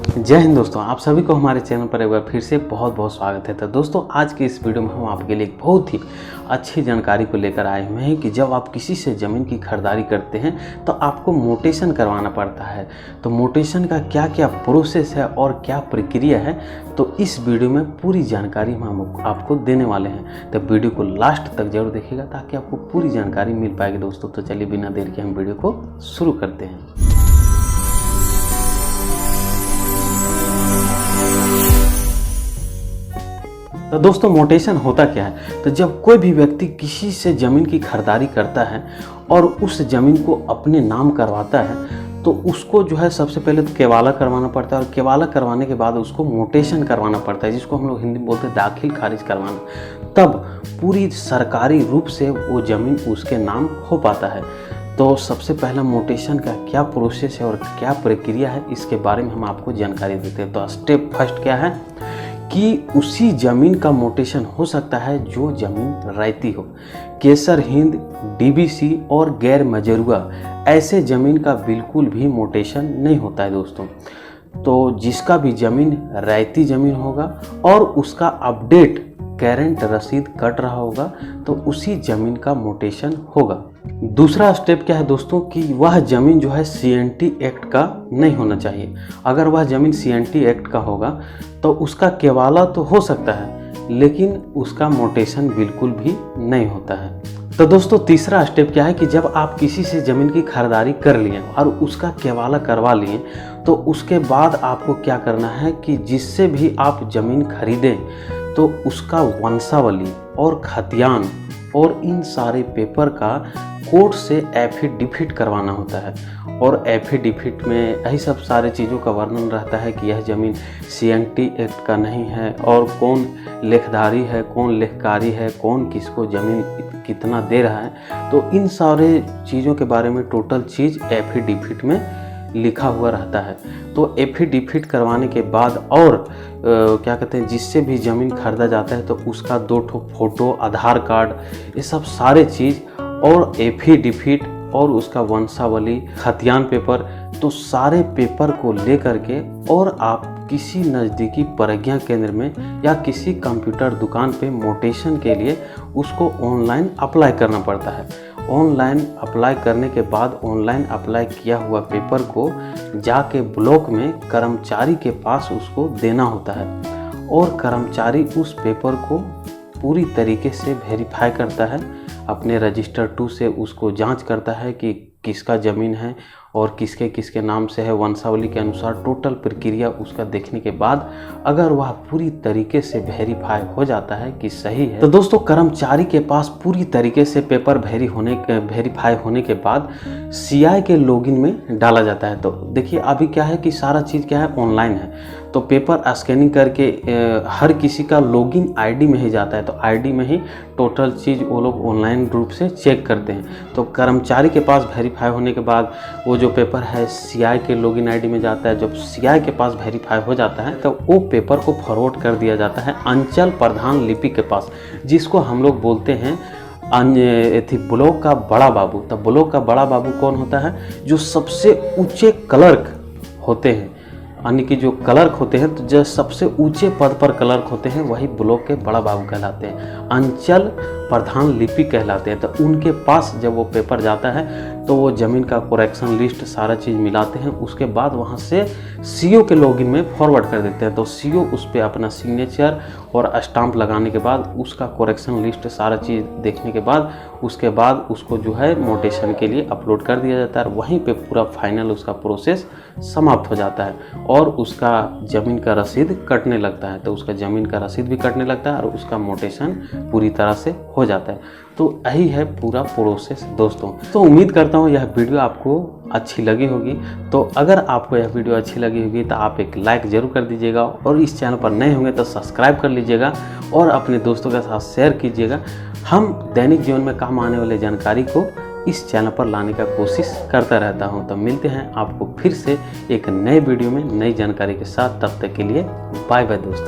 जय हिंद दोस्तों, आप सभी को हमारे चैनल पर एक बार फिर से बहुत बहुत स्वागत है। तो दोस्तों, आज की इस वीडियो में हम आपके लिए एक बहुत ही अच्छी जानकारी को लेकर आए हुए हैं कि जब आप किसी से ज़मीन की खरीदारी करते हैं तो आपको मोटेशन करवाना पड़ता है। तो मोटेशन का क्या क्या प्रोसेस है और क्या प्रक्रिया है, तो इस वीडियो में पूरी जानकारी हम आपको देने वाले हैं। तो वीडियो को लास्ट तक जरूर देखिएगा ताकि आपको पूरी जानकारी मिल पाएगी दोस्तों। तो चलिए बिना देर के हम वीडियो को शुरू करते हैं। तो दोस्तों, मोटेशन होता क्या है? तो जब कोई भी व्यक्ति किसी से ज़मीन की खरीदारी करता है और उस ज़मीन को अपने नाम करवाता है तो उसको जो है सबसे पहले तो केवाला करवाना पड़ता है, और केवाला करवाने के बाद उसको मोटेशन करवाना पड़ता है, जिसको हम लोग हिंदी में बोलते हैं दाखिल खारिज करवाना। तब पूरी सरकारी रूप से वो ज़मीन उसके नाम हो पाता है। तो सबसे पहला मोटेशन का क्या प्रोसेस है और क्या प्रक्रिया है, इसके बारे में हम आपको जानकारी देते हैं। तो स्टेप फर्स्ट क्या है कि उसी ज़मीन का मोटेशन हो सकता है जो ज़मीन रैयती हो। केसर हिंद, डीबीसी और गैर मजरूआ ऐसे ज़मीन का बिल्कुल भी मोटेशन नहीं होता है दोस्तों। तो जिसका भी ज़मीन रैयती ज़मीन होगा और उसका अपडेट करेंट रसीद कट रहा होगा तो उसी ज़मीन का मोटेशन होगा। दूसरा स्टेप क्या है दोस्तों कि वह ज़मीन जो है CNT एक्ट का नहीं होना चाहिए। अगर वह ज़मीन CNT एक्ट का होगा तो उसका केवाला तो हो सकता है लेकिन उसका मोटेशन बिल्कुल भी नहीं होता है। तो दोस्तों, तीसरा स्टेप क्या है कि जब आप किसी से ज़मीन की खरीदारी कर लिए और उसका केवाला करवा लिए तो उसके बाद आपको क्या करना है कि जिससे भी आप ज़मीन खरीदें तो उसका वंशावली और खतियान और इन सारे पेपर का कोर्ट से एफिडेविट करवाना होता है। और एफिडेविट में यही सब सारे चीज़ों का वर्णन रहता है कि यह ज़मीन CNT एक्ट का नहीं है और कौन लेखधारी है, कौन लेखकारी है, कौन किसको ज़मीन कितना दे रहा है। तो इन सारे चीज़ों के बारे में टोटल चीज़ एफिडेविट में लिखा हुआ रहता है। तो एफिडेविट करवाने के बाद और क्या कहते हैं, जिससे भी ज़मीन खरीदा जाता है तो उसका 2 फोटो, आधार कार्ड, ये सब सारे चीज़ और एफिडेविट और उसका वंशावली, खतियान पेपर, तो सारे पेपर को लेकर के और आप किसी नज़दीकी प्रज्ञा केंद्र में या किसी कंप्यूटर दुकान पे मोटेशन के लिए उसको ऑनलाइन अप्लाई करना पड़ता है। ऑनलाइन अप्लाई करने के बाद ऑनलाइन अप्लाई किया हुआ पेपर को जाके ब्लॉक में कर्मचारी के पास उसको देना होता है और कर्मचारी उस पेपर को पूरी तरीके से वेरीफाई करता है, अपने रजिस्टर 2 से उसको जांच करता है कि किसका ज़मीन है और किसके किसके नाम से है, वंशावली के अनुसार टोटल प्रक्रिया उसका देखने के बाद अगर वह पूरी तरीके से वेरीफाई हो जाता है कि सही है तो दोस्तों कर्मचारी के पास पूरी तरीके से पेपर वेरीफाई होने के बाद CI के लॉगिन में डाला जाता है। तो देखिए अभी क्या है कि सारा चीज़ क्या है, ऑनलाइन है। तो पेपर स्कैनिंग करके हर किसी का लॉगिन ID में ही जाता है। तो ID में ही टोटल चीज़ वो लोग ऑनलाइन रूप से चेक करते हैं। तो कर्मचारी के पास वेरीफाई होने के बाद वो जो पेपर है CI के लॉगिन ID में जाता है। जब CI के पास वेरीफाई हो जाता है तो वो पेपर को फॉरवर्ड कर दिया जाता है अंचल प्रधान लिपि के पास, जिसको हम लोग बोलते हैं ब्लॉक का बड़ा बाबू। तो ब्लॉक का बड़ा बाबू कौन होता है? जो सबसे ऊंचे क्लर्क होते हैं, यानी कि जो क्लर्क होते हैं, तो जो सबसे ऊंचे पद पर क्लर्क होते हैं वही ब्लॉक के बड़ा बाबू कहलाते हैं, अंचल प्रधान लिपि कहलाते हैं। तो उनके पास जब वो पेपर जाता है तो वो ज़मीन का करेक्शन लिस्ट सारा चीज़ मिलाते हैं। उसके बाद वहाँ से CO के लॉगिन में फॉरवर्ड कर देते हैं। तो CO उस पर अपना सिग्नेचर और स्टाम्प लगाने के बाद उसका करेक्शन लिस्ट सारा चीज़ देखने के बाद उसके बाद उसको जो है मोटेशन के लिए अपलोड कर दिया जाता है। वहीं पे पूरा फाइनल उसका प्रोसेस समाप्त हो जाता है और उसका ज़मीन का रसीद कटने लगता है। तो उसका ज़मीन का रसीद भी कटने लगता है और उसका मोटेशन पूरी तरह से हो जाता है। तो यही है पूरा प्रोसेस दोस्तों। तो उम्मीद करता हूँ यह वीडियो आपको अच्छी लगी होगी। तो अगर आपको यह वीडियो अच्छी लगी होगी तो आप एक लाइक ज़रूर कर दीजिएगा और इस चैनल पर नए होंगे तो सब्सक्राइब कर लीजिएगा और अपने दोस्तों के साथ शेयर कीजिएगा। हम दैनिक जीवन में काम आने वाले जानकारी को इस चैनल पर लाने का कोशिश करता रहता हूं। तो मिलते हैं आपको फिर से एक नए वीडियो में नई जानकारी के साथ। तब तक के लिए बाय बाय दोस्तों।